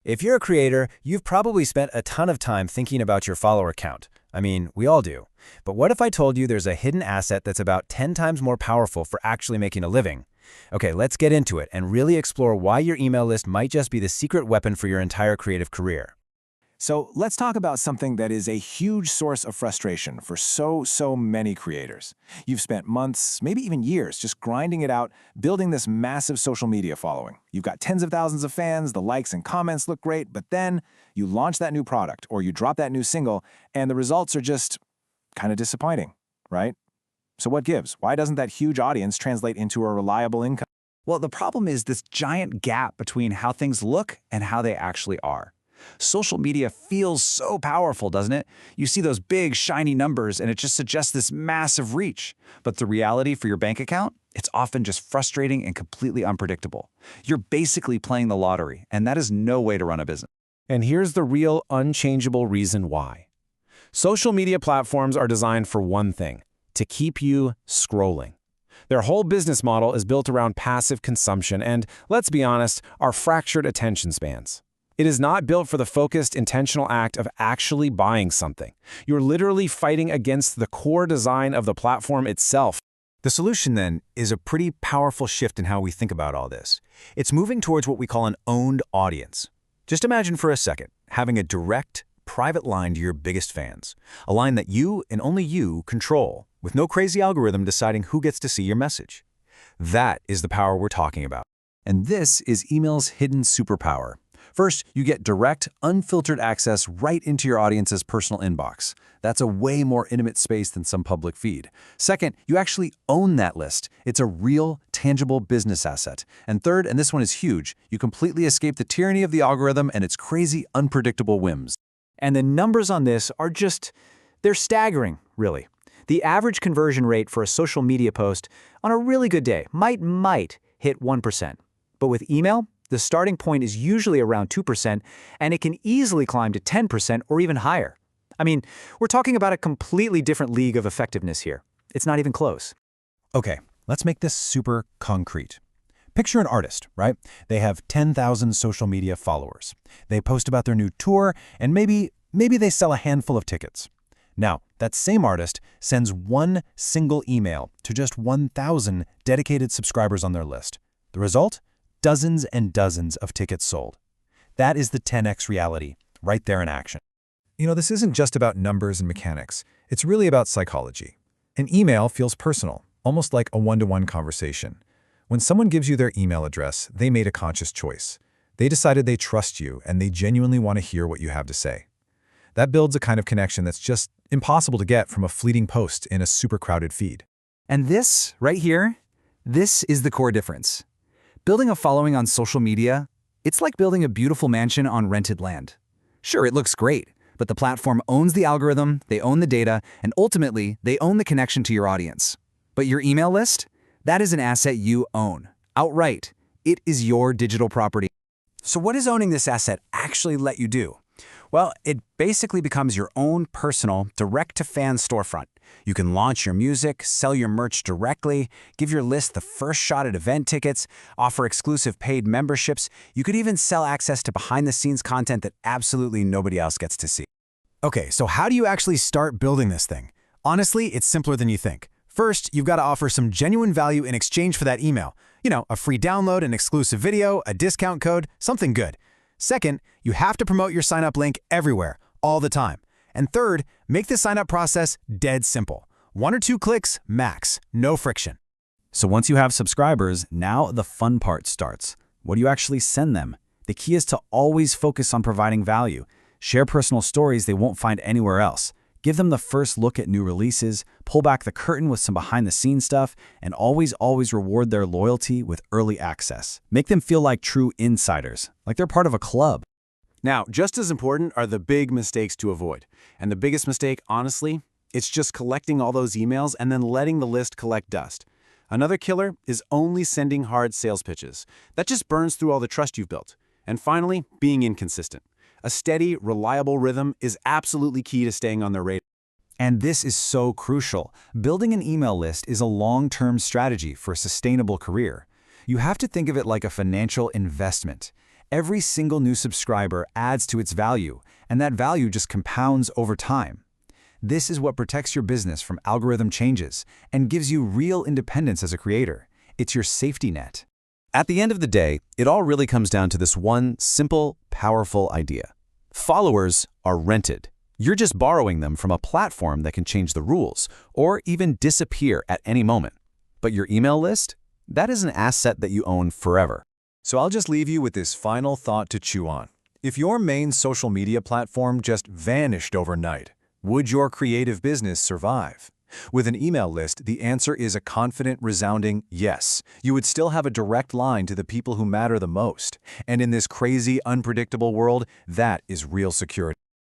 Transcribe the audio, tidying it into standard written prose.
If you're a creator, you've probably spent a ton of time thinking about your follower count. I mean, we all do. But what if I told you there's a hidden asset that's about 10 times more powerful for actually making a living? Okay, let's get into it and really explore why your email list might just be the secret weapon for your entire creative career. So let's talk about something that is a huge source of frustration for so many creators. You've spent months, maybe even years, just grinding it out, building this massive social media following. You've got tens of thousands of fans, the likes and comments look great, but then you launch that new product or you drop that new single, and the results are just kind of disappointing, right? So what gives? Why doesn't that huge audience translate into a reliable income? Well, the problem is this giant gap between how things look and how they actually are. Social media feels so powerful, doesn't it? You see those big, shiny numbers, and it just suggests this massive reach. But the reality for your bank account? It's often just frustrating and completely unpredictable. You're basically playing the lottery, and that is no way to run a business. And here's the real, unchangeable reason why. Social media platforms are designed for one thing: to keep you scrolling. Their whole business model is built around passive consumption and, let's be honest, our fractured attention spans. It is not built for the focused, intentional act of actually buying something. You're literally fighting against the core design of the platform itself. The solution, then, is a pretty powerful shift in how we think about all this. It's moving towards what we call an owned audience. Just imagine for a second having a direct, private line to your biggest fans, a line that you and only you control, with no crazy algorithm deciding who gets to see your message. That is the power we're talking about. And this is email's hidden superpower. First, you get direct, unfiltered access right into your audience's personal inbox. That's a way more intimate space than some public feed. Second, you actually own that list. It's a real, tangible business asset. And third, and this one is huge, you completely escape the tyranny of the algorithm and its crazy, unpredictable whims. And the numbers on this are they're staggering, really. The average conversion rate for a social media post on a really good day might hit 1%. But with email, the starting point is usually around 2%, and it can easily climb to 10% or even higher. I mean, we're talking about a completely different league of effectiveness here. It's not even close. Okay, let's make this super concrete. Picture an artist, right? They have 10,000 social media followers. They post about their new tour, and maybe they sell a handful of tickets. Now, that same artist sends one single email to just 1,000 dedicated subscribers on their list. The result? Dozens and dozens of tickets sold. That is the 10x reality, right there in action. You know, this isn't just about numbers and mechanics. It's really about psychology. An email feels personal, almost like a one-to-one conversation. When someone gives you their email address, they made a conscious choice. They decided they trust you and they genuinely want to hear what you have to say. That builds a kind of connection that's just impossible to get from a fleeting post in a super crowded feed. And this, right here, this is the core difference. Building a following on social media, it's like building a beautiful mansion on rented land. Sure, it looks great, but the platform owns the algorithm, they own the data, and ultimately, they own the connection to your audience. But your email list? That is an asset you own. Outright. It is your digital property. So what does owning this asset actually let you do? Well, it basically becomes your own personal, direct-to-fan storefront. You can launch your music, sell your merch directly, give your list the first shot at event tickets, offer exclusive paid memberships. You could even sell access to behind-the-scenes content that absolutely nobody else gets to see. Okay, so how do you actually start building this thing? Honestly, it's simpler than you think. First, you've got to offer some genuine value in exchange for that email. You know, a free download, an exclusive video, a discount code, something good. Second, you have to promote your sign-up link everywhere, all the time. And third, make the sign-up process dead simple. 1 or 2 clicks, max, no friction. So once you have subscribers, now the fun part starts. What do you actually send them? The key is to always focus on providing value. Share personal stories they won't find anywhere else. Give them the first look at new releases, pull back the curtain with some behind-the-scenes stuff, and always reward their loyalty with early access. Make them feel like true insiders, like they're part of a club. Now, just as important are the big mistakes to avoid. And the biggest mistake, honestly, it's just collecting all those emails and then letting the list collect dust. Another killer is only sending hard sales pitches. That just burns through all the trust you've built. And finally, being inconsistent. A steady, reliable rhythm is absolutely key to staying on their radar. And this is so crucial. Building an email list is a long-term strategy for a sustainable career. You have to think of it like a financial investment. Every single new subscriber adds to its value, and that value just compounds over time. This is what protects your business from algorithm changes and gives you real independence as a creator. It's your safety net. At the end of the day, it all really comes down to this one simple, powerful idea. Followers are rented. You're just borrowing them from a platform that can change the rules or even disappear at any moment. But your email list? That is an asset that you own forever. So I'll just leave you with this final thought to chew on. If your main social media platform just vanished overnight, would your creative business survive? With an email list, the answer is a confident, resounding yes. You would still have a direct line to the people who matter the most. And in this crazy, unpredictable world, that is real security.